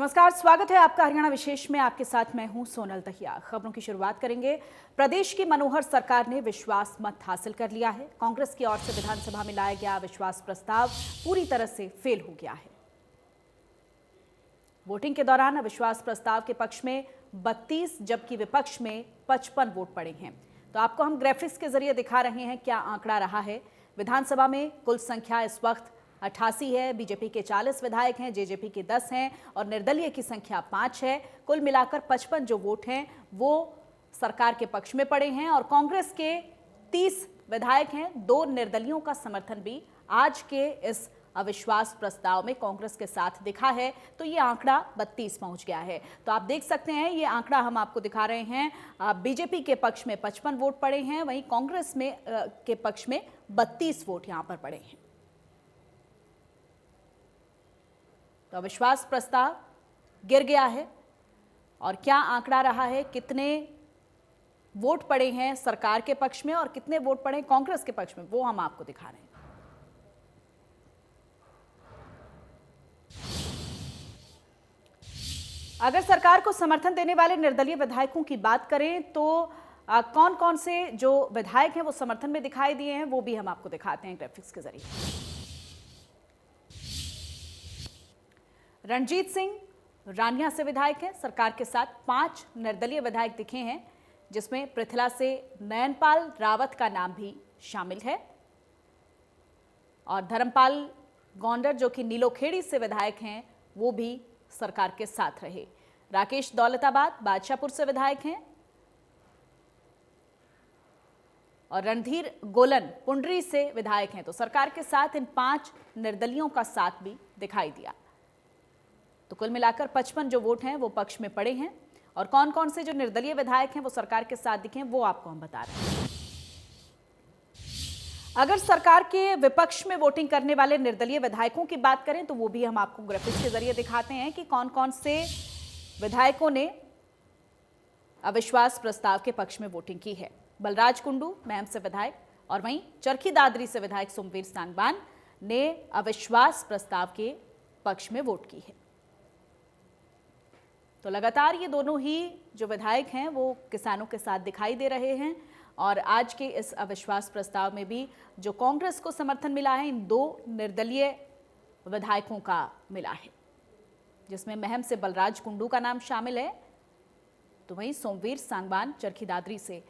नमस्कार, स्वागत है आपका हरियाणा विशेष में। आपके साथ मैं हूं सोनल दहिया। खबरों की शुरुआत करेंगे। प्रदेश की मनोहर सरकार ने विश्वास मत हासिल कर लिया है। कांग्रेस की ओर से विधानसभा में लाया गया विश्वास प्रस्ताव पूरी तरह से फेल हो गया है। वोटिंग के दौरान अविश्वास प्रस्ताव के पक्ष में 32 जबकि विपक्ष में 55 वोट पड़े हैं। तो आपको हम ग्राफिक्स के जरिए दिखा रहे हैं क्या आंकड़ा रहा है। विधानसभा में कुल संख्या इस वक्त 88 है। बीजेपी के 40 विधायक हैं, जेजेपी के 10 हैं और निर्दलीय की संख्या 5 है। कुल मिलाकर 55 जो वोट हैं वो सरकार के पक्ष में पड़े हैं और कांग्रेस के 30 विधायक हैं। 2 निर्दलियों का समर्थन भी आज के इस अविश्वास प्रस्ताव में कांग्रेस के साथ दिखा है। तो ये आंकड़ा 32 पहुंच गया है। तो आप देख सकते हैं ये आंकड़ा हम आपको दिखा रहे हैं। बीजेपी के पक्ष में 55 वोट पड़े हैं, वहीं कांग्रेस में के पक्ष में 32 वोट यहां पर पड़े हैं। तो अविश्वास प्रस्ताव गिर गया है और क्या आंकड़ा रहा है, कितने वोट पड़े हैं सरकार के पक्ष में और कितने वोट पड़े कांग्रेस के पक्ष में, वो हम आपको दिखा रहे हैं। अगर सरकार को समर्थन देने वाले निर्दलीय विधायकों की बात करें तो कौन कौन से जो विधायक हैं वो समर्थन में दिखाई दिए हैं वो भी हम आपको दिखाते हैं ग्राफिक्स के जरिए। रणजीत सिंह रानिया से विधायक हैं, सरकार के साथ 5 निर्दलीय विधायक दिखे हैं जिसमें पृथला से नयनपाल रावत का नाम भी शामिल है और धर्मपाल गौंडर जो कि नीलोखेड़ी से विधायक हैं वो भी सरकार के साथ रहे। राकेश दौलताबाद बादशाहपुर से विधायक हैं और रणधीर गोलन पुंडरी से विधायक हैं। तो सरकार के साथ इन 5 निर्दलियों का साथ भी दिखाई दिया। तो कुल मिलाकर 55 जो वोट हैं वो पक्ष में पड़े हैं और कौन कौन से जो निर्दलीय विधायक हैं वो सरकार के साथ दिखे हैं वो आपको हम बता रहे हैं। अगर सरकार के विपक्ष में वोटिंग करने वाले निर्दलीय विधायकों की बात करें तो वो भी हम आपको ग्राफिक्स के जरिए दिखाते हैं कि कौन कौन से विधायकों ने अविश्वास प्रस्ताव के पक्ष में वोटिंग की है। बलराज कुंडू महम से विधायक और वहीं चरखी दादरी से विधायक सोमवीर सांगवान ने अविश्वास प्रस्ताव के पक्ष में वोट की है। तो लगातार ये दोनों ही जो विधायक हैं वो किसानों के साथ दिखाई दे रहे हैं और आज के इस अविश्वास प्रस्ताव में भी जो कांग्रेस को समर्थन मिला है इन 2 निर्दलीय विधायकों का मिला है जिसमें महम से बलराज कुंडू का नाम शामिल है। तो वहीं सोमवीर सांगवान चरखी दादरी से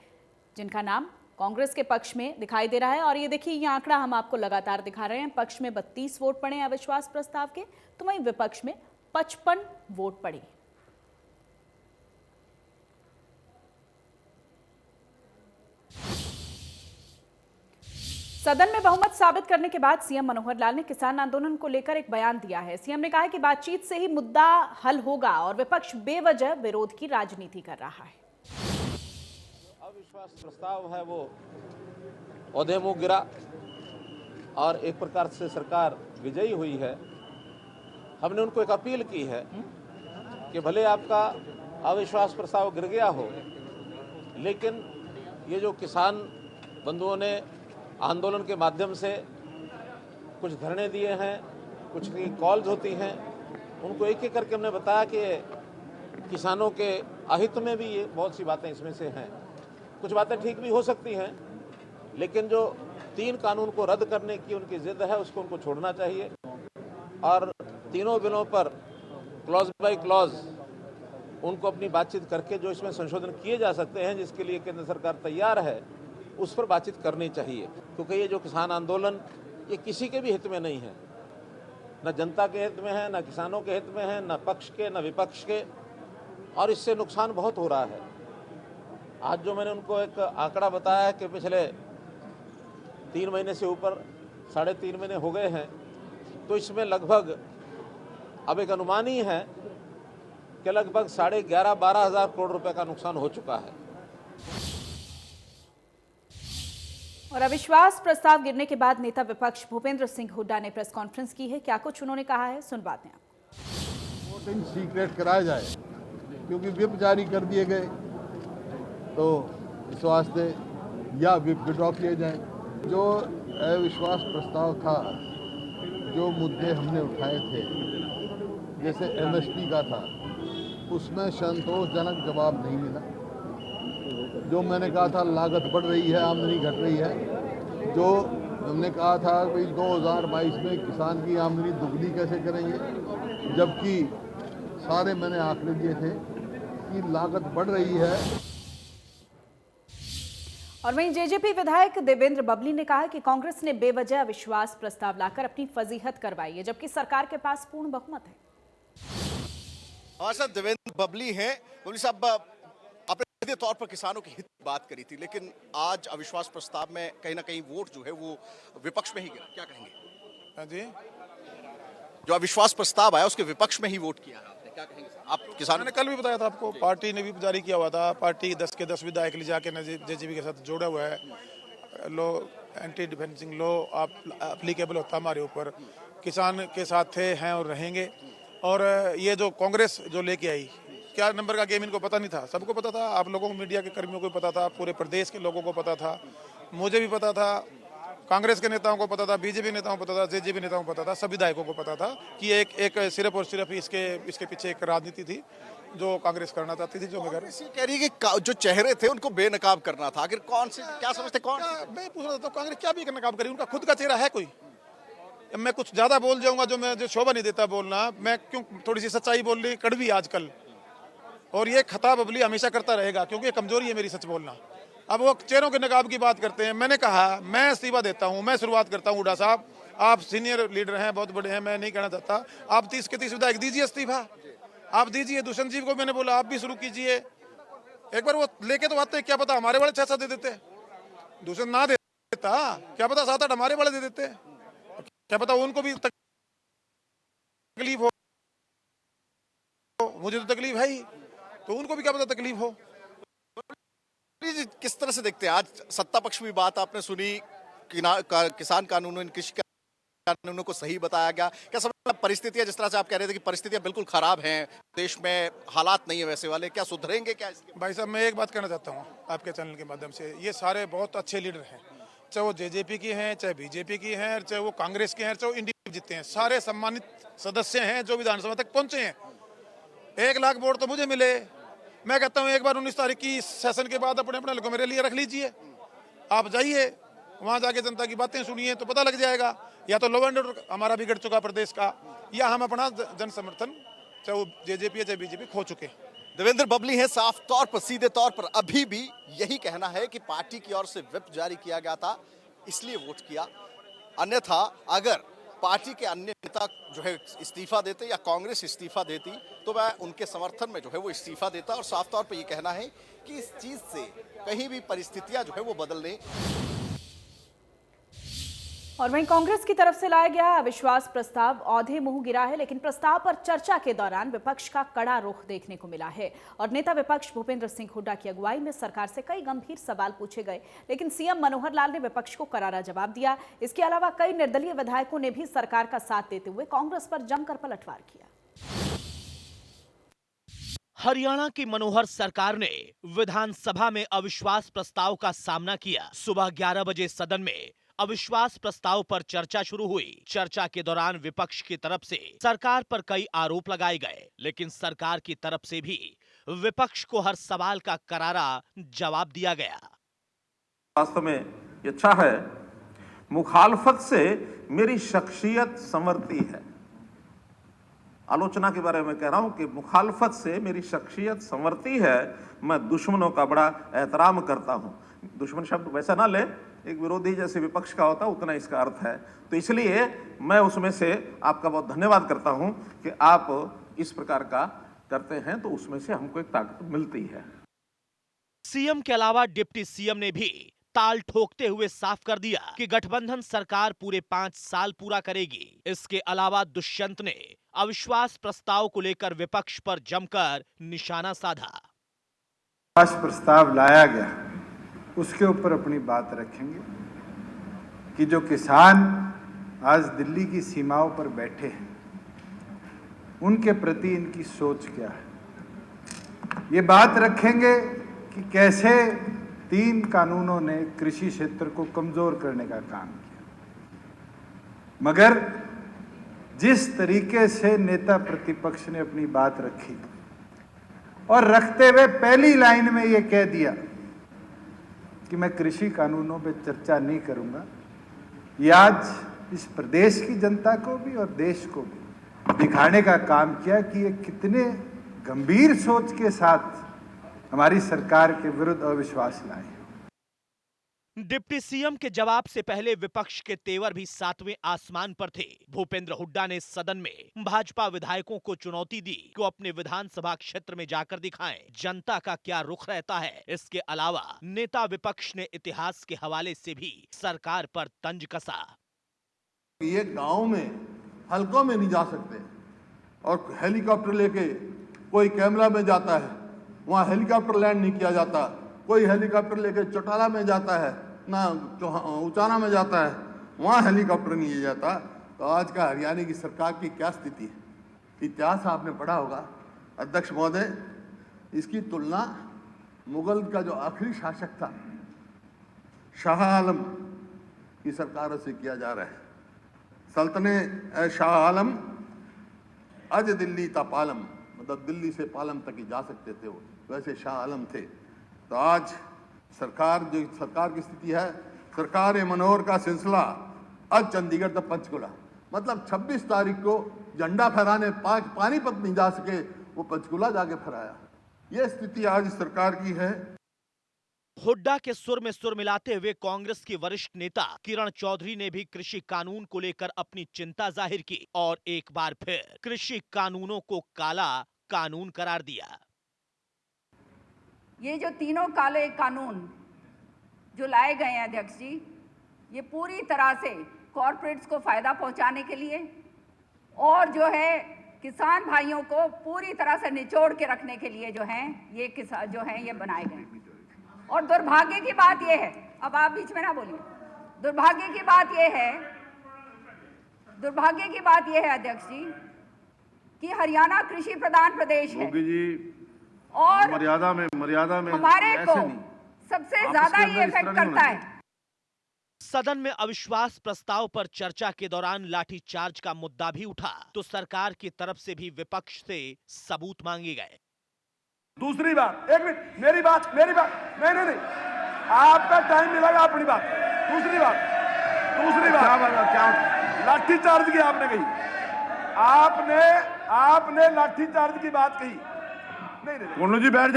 जिनका नाम कांग्रेस के पक्ष में दिखाई दे रहा है। और ये देखिए ये आंकड़ा हम आपको लगातार दिखा रहे हैं। पक्ष में 32 वोट पड़े हैं अविश्वास प्रस्ताव के, तो वहीं विपक्ष में 55 वोट पड़े। सदन में बहुमत साबित करने के बाद सीएम मनोहर लाल ने किसान आंदोलन को लेकर एक बयान दिया है। सीएम ने कहा है कि बातचीत से ही मुद्दा हल होगा और विपक्ष बेवजह विरोध की राजनीति कर रहा है। अविश्वास प्रस्ताव है वो औधे मुंह गिरा और एक प्रकार से सरकार विजयी हुई है। हमने उनको एक अपील की है कि भले आपका अविश्वास प्रस्ताव गिर गया हो, लेकिन ये जो किसान बंधुओं ने आंदोलन के माध्यम से कुछ धरने दिए हैं, कुछ की कॉल्स होती हैं, उनको एक एक करके हमने बताया कि किसानों के अहित में भी ये बहुत सी बातें इसमें से हैं। कुछ बातें ठीक भी हो सकती हैं, लेकिन जो 3 कानून को रद्द करने की उनकी जिद है उसको उनको छोड़ना चाहिए और तीनों बिलों पर क्लॉज बाय क्लॉज उनको अपनी बातचीत करके जो इसमें संशोधन किए जा सकते हैं जिसके लिए केंद्र सरकार तैयार है उस पर बातचीत करनी चाहिए। क्योंकि ये जो किसान आंदोलन ये किसी के भी हित में नहीं है, न जनता के हित में है, न किसानों के हित में है, न पक्ष के न विपक्ष के, और इससे नुकसान बहुत हो रहा है। आज जो मैंने उनको एक आंकड़ा बताया है कि पिछले 3 महीने से ऊपर 3.5 महीने हो गए हैं, तो इसमें लगभग अब एक अनुमान ही है कि लगभग 11.5-12 हज़ार करोड़ रुपए का नुकसान हो चुका है। और अविश्वास प्रस्ताव गिरने के बाद नेता विपक्ष भूपेंद्र सिंह हुड्डा ने प्रेस कॉन्फ्रेंस की है। क्या कुछ उन्होंने कहा है, सुन बातें आप। वोटिंग सीक्रेट कराया जाए क्योंकि व्हिप जारी कर दिए गए, तो इस वास्ते या व्हिप विड्रॉ किए जाए। जो अविश्वास प्रस्ताव था, जो मुद्दे हमने उठाए थे जैसे एमएसपी का था, उसमें संतोषजनक जवाब नहीं मिला। जो मैंने कहा था लागत बढ़ रही है, आमदनी घट रही है। जो हमने कहा था भाई 2022 में किसान की आमदनी दुगनी कैसे करेंगे, जबकि सारे मैंने आंकड़े दिए थे कि लागत बढ़ रही है। और वहीं जेजेपी विधायक देवेंद्र बबली ने कहा कि कांग्रेस ने बेवजह अविश्वास प्रस्ताव लाकर अपनी फजीहत करवाई है, जबकि सरकार के पास पूर्ण बहुमत है। हाँ सर, देवेंद्र बबली हैं। बबली साहब, आपने सीधे तौर पर किसानों के हित की बात करी थी, लेकिन आज अविश्वास प्रस्ताव में कहीं ना कहीं वोट जो है वो विपक्ष में ही गिरा। क्या कहेंगे? हाँ जी, जो अविश्वास प्रस्ताव आया उसके विपक्ष में ही वोट किया है आपने, क्या कहेंगे आप? किसानों मैंने कल भी बताया था आपको, पार्टी ने भी जारी किया हुआ था। पार्टी 10 के 10 विधायक ले जाके जेजेपी के साथ जोड़ा हुआ है। Law, anti defencing law applicable होता हमारे ऊपर। किसान के साथ थे, हैं और रहेंगे। और ये जो कांग्रेस जो लेके आई, क्या नंबर का गेम इनको पता नहीं था? सबको पता था, आप लोगों को, मीडिया के कर्मियों को पता था, पूरे प्रदेश के लोगों को पता था, मुझे भी पता था, कांग्रेस के नेताओं को पता था, बीजेपी नेताओं को पता था, जेजेपी नेताओं को पता था, सभी विधायकों को पता था कि एक सिर्फ और सिर्फ इसके पीछे एक राजनीति थी जो कांग्रेस करना चाहती थी। जो मैं कह रही है कि जो चेहरे थे उनको बेनकाब करना था। आखिर कौन से, क्या समझते, कौन? मैं पूछ रहा था कांग्रेस क्या भी नकाब करी? उनका खुद का चेहरा है कोई? मैं कुछ ज्यादा बोल जाऊंगा जो शोभा नहीं देता बोलना। मैं क्यों, थोड़ी सी सच्चाई बोल रही कड़वी आजकल, और ये खता बबली हमेशा करता रहेगा, क्योंकि कमजोरी है मेरी सच बोलना। अब वो चेहरों के नकाब की बात करते हैं। मैंने कहा मैं इस्तीफा देता हूं, मैं शुरुआत करता हूं। हुड्डा साहब, आप सीनियर लीडर हैं, बहुत बड़े हैं, मैं नहीं कहना चाहता। आप 30 के 30 विधायक दीजिए इस्तीफा, आप दीजिए। दुष्यंत जी को मैंने बोला आप भी शुरू कीजिए। एक बार वो लेके तो आते, क्या पता हमारे वाले 6-7 दे देते। दुष्यंत ना देता, क्या पता 7-8 हमारे वाले दे देते। क्या पता उनको भी तकलीफ हो, मुझे तो तकलीफ है ही, तो उनको भी क्या पता तकलीफ हो। किस तरह से देखते हैं? आज सत्ता पक्ष में बात आपने सुनी, किसान कानूनों, कृषि कानूनों को सही बताया गया। क्या समझ परिस्थितियां, जिस तरह से आप कह रहे थे कि परिस्थितियां बिल्कुल खराब हैं, देश में हालात नहीं है वैसे वाले, क्या सुधरेंगे क्या इसके? भाई साहब, मैं एक बात कहना चाहता हूँ आपके चैनल के माध्यम से, ये सारे बहुत अच्छे लीडर हैं, चाहे वो जेजेपी की हैं, चाहे बीजेपी की हैं, चाहे वो कांग्रेस के हैं, चाहे वो इंडिया जीते हैं, सारे सम्मानित सदस्य हैं जो विधानसभा तक पहुंचे हैं। 1 लाख वोट तो मुझे मिले। मैं कहता हूँ एक बार 19 तारीख की सेशन के बाद अपने लोगों मेरे लिए रख लीजिए। आप जाइए वहां जाके जनता की बातें सुनिए तो पता लग जाएगा, या तो लॉ एंड ऑर्डर हमारा बिगड़ चुका प्रदेश का, या हम अपना जन समर्थन, चाहे वो जेजेपी या चाहे बीजेपी, खो चुके। देवेंद्र बबली हैं, साफ तौर पर, सीधे तौर पर अभी भी यही कहना है कि पार्टी की ओर से व्हिप जारी किया गया था इसलिए वोट किया। अन्यथा अगर पार्टी के अन्य नेता जो है इस्तीफा देते या कांग्रेस इस्तीफा देती तो मैं उनके समर्थन में जो है वो इस्तीफा देता। और साफ तौर पर ये कहना है कि इस चीज से कहीं भी परिस्थितियां जो है वो बदलने। और वहीं कांग्रेस की तरफ से लाया गया अविश्वास प्रस्ताव औधे मुंह गिरा है, लेकिन प्रस्ताव पर चर्चा के दौरान विपक्ष का कड़ा रुख देखने को मिला है। और नेता विपक्ष भूपेंद्र सिंह हुड्डा की अगुवाई में सरकार से कई गंभीर सवाल पूछे गए, लेकिन सीएम मनोहर लाल ने विपक्ष को करारा जवाब दिया। इसके अलावा कई निर्दलीय विधायकों ने भी सरकार का साथ देते हुए कांग्रेस पर जमकर पलटवार किया। हरियाणा की मनोहर सरकार ने विधानसभा में अविश्वास प्रस्ताव का सामना किया। सुबह 11 बजे सदन में अविश्वास प्रस्ताव पर चर्चा शुरू हुई। चर्चा के दौरान विपक्ष की तरफ से सरकार पर कई आरोप लगाए गए, लेकिन सरकार की तरफ से भी विपक्ष को हर सवाल का करारा जवाब दिया गया। वास्तव में ये अच्छा है, मुखालफत से मेरी शख्सियत संवरती है। आलोचना के बारे में कह रहा हूं कि मुखालफत से मेरी शख्सियत संवरती है। मैं दुश्मनों का बड़ा एहतराम करता हूं। दुश्मन शब्द वैसा ना ले, एक विरोधी जैसे विपक्ष का होता उतना इसका अर्थ है। तो इसलिए मैं उसमें से आपका बहुत धन्यवाद करता हूं कि आप इस प्रकार का करते हैं, तो उसमें से हमको एक ताकत मिलती है। सीएम के अलावा डिप्टी सीएम ने भी ताल ठोकते हुए साफ कर दिया कि गठबंधन सरकार पूरे 5 साल पूरा करेगी। इसके अलावा दुष्यंत ने अविश्वास प्रस्ताव को लेकर विपक्ष पर जमकर निशाना साधा। अविश्वास प्रस्ताव लाया गया, उसके ऊपर अपनी बात रखेंगे कि जो किसान आज दिल्ली की सीमाओं पर बैठे हैं, उनके प्रति इनकी सोच क्या है। ये बात रखेंगे कि कैसे 3 कानूनों ने कृषि क्षेत्र को कमजोर करने का काम किया, मगर जिस तरीके से नेता प्रतिपक्ष ने अपनी बात रखी और रखते हुए पहली लाइन में ये कह दिया कि मैं कृषि कानूनों पे चर्चा नहीं करूंगा, ये आज इस प्रदेश की जनता को भी और देश को भी दिखाने का काम किया कि ये कितने गंभीर सोच के साथ हमारी सरकार के विरुद्ध अविश्वास लाए। डिप्टी सीएम के जवाब से पहले विपक्ष के तेवर भी सातवें आसमान पर थे। भूपेंद्र हुड्डा ने सदन में भाजपा विधायकों को चुनौती दी कि वो अपने विधानसभा क्षेत्र में जाकर दिखाएं जनता का क्या रुख रहता है। इसके अलावा नेता विपक्ष ने इतिहास के हवाले से भी सरकार पर तंज कसा। ये गांव में हलकों में नहीं जा सकते और हेलीकॉप्टर लेके कोई कैमरा में जाता है, वहाँ हेलीकॉप्टर लैंड नहीं किया जाता। कोई हेलीकॉप्टर लेके चौटाला में जाता है, ना उचाना में जाता है, वहाँ हेलीकॉप्टर नहीं लिया जाता। तो आज का हरियाणा की सरकार की क्या स्थिति है, इतिहास आपने पढ़ा होगा अध्यक्ष महोदय। इसकी तुलना मुगल का जो आखिरी शासक था शाह आलम की सरकारों से किया जा रहा है। सल्तनत शाह आलम अज दिल्ली ता पालम, मतलब दिल्ली से पालम तक ही जा सकते थे वो, वैसे शाह आलम थे। तो आज सरकार की स्थिति है, सरकार मनोहर का सिलसिला आज चंडीगढ़ तक पंचकुला, मतलब 26 तारीख को झंडा फहराने पानीपत नहीं जा सके, वो पंचकुला जाके फहराया। ये स्थिति आज सरकार की है। हुड्डा के सुर में सुर मिलाते हुए कांग्रेस की वरिष्ठ नेता किरण चौधरी ने भी कृषि कानून को लेकर अपनी चिंता जाहिर की और एक बार फिर कृषि कानूनों को काला कानून करार दिया। ये जो तीनों काले कानून जो लाए गए हैं अध्यक्ष जी, ये पूरी तरह से कॉरपोरेट्स को फायदा पहुंचाने के लिए और जो है किसान भाइयों को पूरी तरह से निचोड़ के रखने के लिए जो है ये किसान जो है ये बनाए गए। और दुर्भाग्य की बात ये है, अब आप बीच में ना बोलिए, दुर्भाग्य की बात ये है अध्यक्ष जी कि हरियाणा कृषि प्रधान प्रदेश है और मर्यादा में हमारे को सबसे ज्यादा ये इफेक्ट करता है। सदन में अविश्वास प्रस्ताव पर चर्चा के दौरान लाठीचार्ज का मुद्दा भी उठा तो सरकार की तरफ से भी विपक्ष से सबूत मांगे गए। दूसरी बात, एक मिनट, मेरी बात नहीं, आपका टाइम मिलेगा अपनी बात। दूसरी बात क्या लाठीचार्ज की आपने कही, आपने लाठीचार्ज की बात कही। नहीं, जी बैठ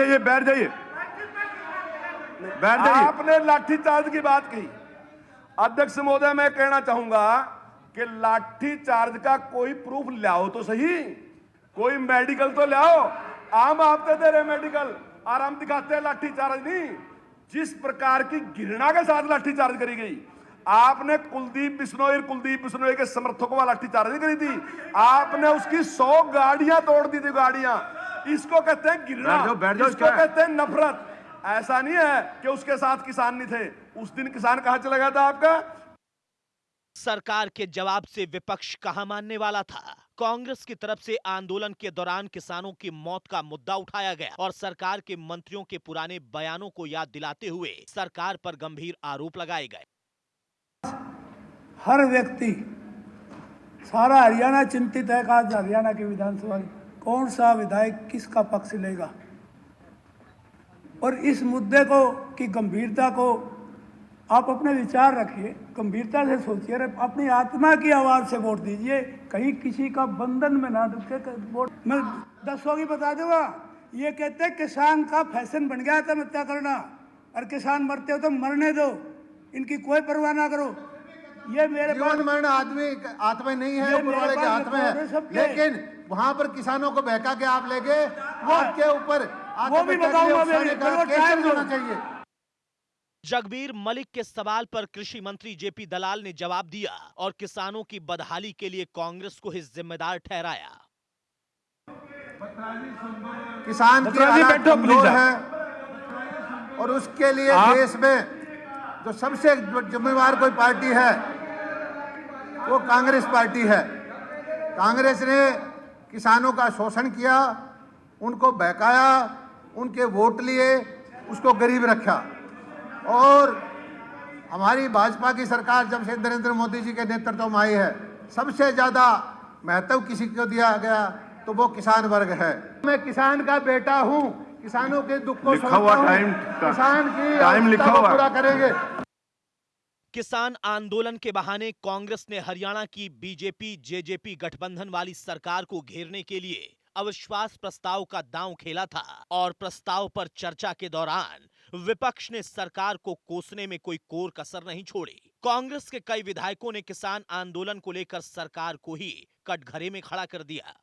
जाइए। आपने लाठीचार्ज की बात कही। अध्यक्ष महोदय, मैं कहना चाहूंगा कि लाठीचार्ज का कोई प्रूफ लाओ तो सही, कोई मेडिकल तो लाओ। आम आपते दे रहे मेडिकल और हम दिखाते हैं लाठीचार्ज नहीं। जिस प्रकार की घृणा के साथ लाठीचार्ज करी गई, आपने कुलदीप बिश्नोई के समर्थकों वाला लाठीचार्ज नहीं करी थी, आपने उसकी 100 गाड़ियां तोड़ दी थी। गाड़ियां, इसको कहते हैं घृणा, इसको कहते हैं नफरत। ऐसा नहीं है कि उसके साथ किसान नहीं थे। उस दिन किसान कहां चला गया था आपका? सरकार के जवाब से विपक्ष कहां मानने वाला था। कांग्रेस की तरफ से आंदोलन के दौरान किसानों की मौत का मुद्दा उठाया गया और सरकार के मंत्रियों के पुराने बयानों को याद दिलाते हुए सरकार पर गंभीर आरोप लगाए गए। हर व्यक्ति, सारा हरियाणा चिंतित है कि आज हरियाणा की विधानसभा में कौन सा विधायक किसका पक्ष लेगा और इस मुद्दे को की गंभीरता को आप अपने विचार रखिए, गंभीरता से सोचिए, अपनी आत्मा की आवाज से वोट दीजिए। कहीं किसी का बंधन में ना डूब के वोट। मैं 10 की बता दूंगा, ये कहते हैं किसान का फैशन बन गया है आत्महत्या करना, और किसान मरते हो तो मरने दो, इनकी कोई परवाह ना करो। ये मेरे जीवन मरण आदमी हाथ में नहीं है, ऊपर वाले के हाथ में है। लेकिन वहां पर किसानों को बहका के आप ले गए, आपके ऊपर वो भी बताऊंगा होना चाहिए। जगबीर मलिक के सवाल पर कृषि मंत्री जेपी दलाल ने जवाब दिया और किसानों की बदहाली के लिए कांग्रेस को ही जिम्मेदार ठहराया। किसान की हालत कमजोर है और उसके लिए देश में जो सबसे जिम्मेवार कोई पार्टी है वो कांग्रेस पार्टी है। कांग्रेस ने किसानों का शोषण किया, उनको बहकाया, उनके वोट लिए, उसको गरीब रखा। और हमारी भाजपा की सरकार जब से नरेंद्र मोदी जी के नेतृत्व में आई है, सबसे ज्यादा महत्व किसी को दिया गया तो वो किसान वर्ग है। मैं किसान का बेटा हूँ, किसानों के दुख को समझता हूँ, किसान की आवश्यकता को पूरा करेंगे। किसान आंदोलन के बहाने कांग्रेस ने हरियाणा की बीजेपी जेजेपी गठबंधन वाली सरकार को घेरने के लिए अविश्वास प्रस्ताव का दांव खेला था और प्रस्ताव पर चर्चा के दौरान विपक्ष ने सरकार को कोसने में कोई कोर कसर नहीं छोड़ी। कांग्रेस के कई विधायकों ने किसान आंदोलन को लेकर सरकार को ही कटघरे में खड़ा कर दिया।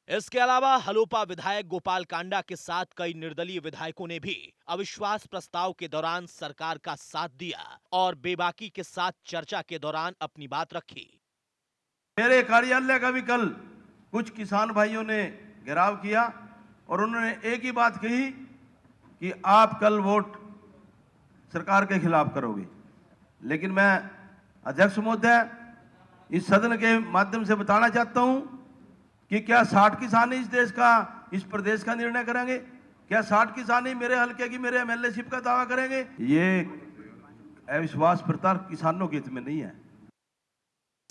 इसके अलावा हलोपा विधायक गोपाल कांडा के साथ कई निर्दलीय विधायकों ने भी अविश्वास प्रस्ताव के दौरान सरकार का साथ दिया और बेबाकी के साथ चर्चा के दौरान अपनी बात रखी। मेरे कार्यालय का भी कल कुछ किसान भाइयों ने घेराव किया और उन्होंने एक ही बात कही कि आप कल वोट सरकार के खिलाफ करोगे। लेकिन मैं अध्यक्ष महोदय इस सदन के माध्यम से बताना चाहता हूं कि क्या 60 किसान इस देश का, इस प्रदेश का निर्णय करेंगे? क्या 60 किसान ही मेरे हल्के की, मेरे एमएलएशिप का दावा करेंगे? ये अविश्वास प्रस्ताव किसानों के हित में नहीं है।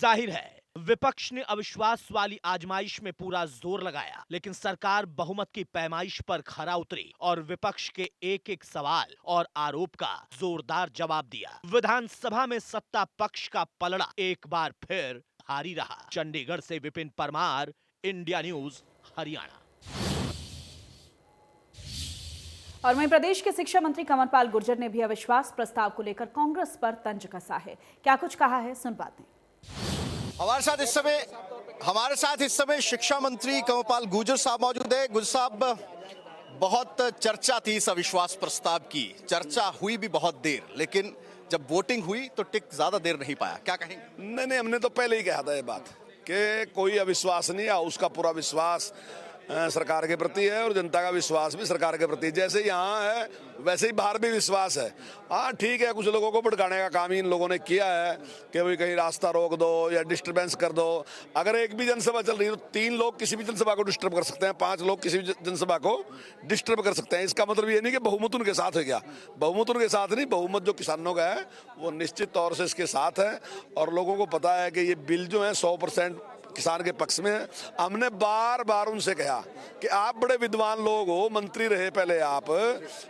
जाहिर है विपक्ष ने अविश्वास वाली आजमाइश में पूरा जोर लगाया, लेकिन सरकार बहुमत की पैमाइश पर खरा उतरी और विपक्ष के एक एक सवाल और आरोप का जोरदार जवाब दिया। विधानसभा में सत्ता पक्ष का पलड़ा एक बार फिर भारी रहा। चंडीगढ़ से विपिन परमार, इंडिया न्यूज, हरियाणा। और वहीं प्रदेश के शिक्षा मंत्री कंवरपाल गुर्जर ने भी अविश्वास प्रस्ताव को लेकर कांग्रेस पर तंज कसा है। क्या कुछ कहा है, सुन पाते हैं। हमारे साथ इस समय शिक्षा मंत्री कंवरपाल गुर्जर साहब मौजूद है। गुर्जर साहब, बहुत चर्चा थी इस अविश्वास प्रस्ताव की, चर्चा हुई भी बहुत देर, लेकिन जब वोटिंग हुई तो टिक ज्यादा देर नहीं पाया। क्या कहेंगे? नहीं, हमने तो पहले ही कहा था ये बात कि कोई अविश्वास नहीं है, उसका पूरा विश्वास सरकार के प्रति है और जनता का विश्वास भी सरकार के प्रति। जैसे यहाँ है वैसे ही बाहर भी विश्वास है। हाँ ठीक है, कुछ लोगों को भड़काने का काम इन लोगों ने किया है कि भाई कहीं रास्ता रोक दो या डिस्टर्बेंस कर दो। अगर एक भी जनसभा चल रही है तो 3 लोग किसी भी जनसभा को डिस्टर्ब कर सकते हैं, 5 लोग किसी भी जनसभा को डिस्टर्ब कर सकते हैं। इसका मतलब ये नहीं कि बहुमत उनके साथ हो गया। बहुमत उनके साथ नहीं, बहुमत जो किसानों का है वो निश्चित तौर से इसके साथ है और लोगों को पता है कि ये बिल जो है 100% किसान के पक्ष में है। हमने बार बार उनसे कहा कि आप बड़े विद्वान लोग हो, मंत्री रहे पहले, आप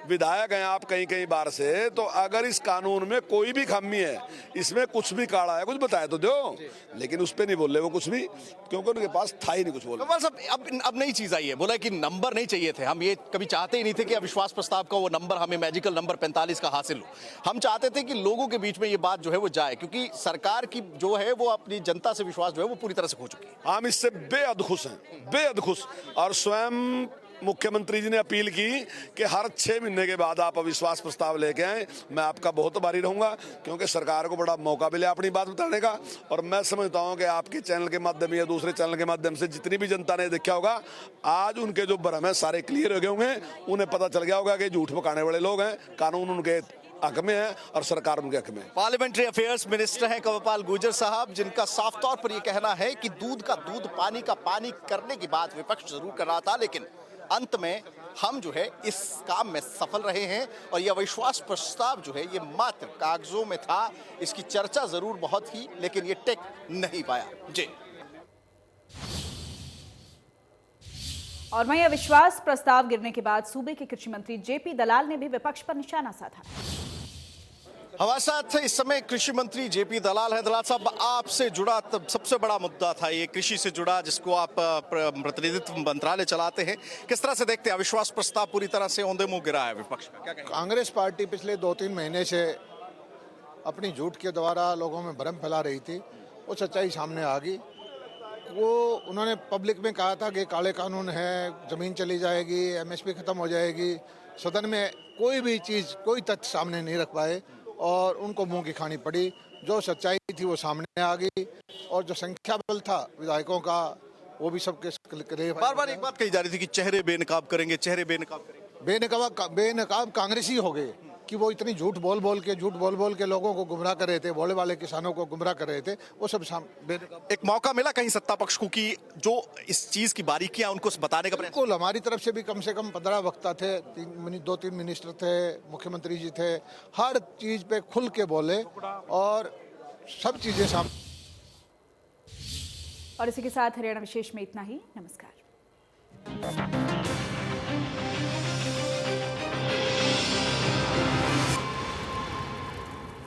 विधायक हैं आप कई कई बार से, तो अगर इस कानून में कोई भी खामी है, इसमें कुछ भी काढ़ा है, कुछ बताए तो दो। लेकिन उस पर नहीं बोले वो कुछ भी, क्योंकि उनके पास था ही नहीं कुछ बोलने। अब नई चीज आई है, बोला कि नंबर नहीं चाहिए थे। हम ये कभी चाहते ही नहीं थे कि अविश्वास प्रस्ताव का वो नंबर, हमें मैजिकल नंबर 45 का हासिल हो। हम चाहते थे कि लोगों के बीच में ये बात जो है वो जाए, क्योंकि सरकार की जो है वो अपनी जनता से विश्वास जो है वो पूरी तरह से खो चुकी है। हम इससे बेहद खुश हैं, बेहद खुश। और स्वयं मुख्यमंत्री जी ने अपील की कि हर 6 महीने के बाद आप अविश्वास प्रस्ताव लेके आए। मैं आपका बहुत आभारी रहूंगा, क्योंकि सरकार को बड़ा मौका मिला अपनी बात बताने का। और मैं समझता हूं कि आपके चैनल के माध्यम या दूसरे चैनल के माध्यम से जितनी भी जनता ने देखा होगा, आज उनके जो भ्रम है सारे क्लियर हो गए होंगे। उन्हें पता चल गया होगा कि झूठ पकाने वाले लोग हैं, कानून उनके हक में है और सरकार उनके हक में है। पार्लियामेंट्री अफेयर्स मिनिस्टर हैं कंवरपाल गुर्जर साहब, जिनका साफ तौर पर यह कहना है कि दूध का दूध, पानी का पानी करने की बात विपक्ष जरूर कर रहा था, लेकिन अंत में हम जो है इस काम में सफल रहे हैं। और यह अविश्वास प्रस्ताव जो है ये मात्र कागजों में था, इसकी चर्चा जरूर बहुत ही, लेकिन ये टिक नहीं पाया। जी। और वहीं अविश्वास प्रस्ताव गिरने के बाद सूबे के कृषि मंत्री जेपी दलाल ने भी विपक्ष पर निशाना साधा। हमारे साथ इस समय कृषि मंत्री जेपी दलाल है। दलाल साहब, आपसे जुड़ा सबसे बड़ा मुद्दा था ये, कृषि से जुड़ा, जिसको आप प्रतिनिधित्व मंत्रालय चलाते हैं। किस तरह से देखते हैं अविश्वास प्रस्ताव पूरी तरह से औंधे मुंह गिरा है विपक्ष का? क्या कहेंगे? कांग्रेस पार्टी पिछले 2-3 महीने से अपनी झूठ के द्वारा लोगों में भ्रम फैला रही थी, वो सच्चाई सामने आ गई। वो उन्होंने पब्लिक में कहा था कि काले कानून है, जमीन चली जाएगी, एमएसपी खत्म हो जाएगी। सदन में कोई भी चीज़, कोई तथ्य सामने नहीं रख पाए और उनको मुंह की खानी पड़ी। जो सच्चाई थी वो सामने आ गई और जो संख्या बल था विधायकों का, वो भी सबके बार बार एक बात कही जा रही थी कि चेहरे बेनकाब करेंगे, चेहरे बेनकाब करेंगे। बेनकाब कांग्रेसी हो गए कि वो इतनी झूठ बोल बोल के लोगों को गुमराह कर रहे थे, भोले वाले किसानों को गुमराह कर रहे थे। वो सब एक मौका मिला कहीं सत्ता पक्ष को कि जो इस चीज की बारीकियां उनको बताने का प्रयास? बिल्कुल, हमारी तरफ से भी कम से कम 15 वक्ता थे, 2-3 मिनिस्टर थे, मुख्यमंत्री जी थे, हर चीज पे खुल के बोले और सब चीजें सामने। और इसी के साथ हरियाणा विशेष में इतना ही। नमस्कार।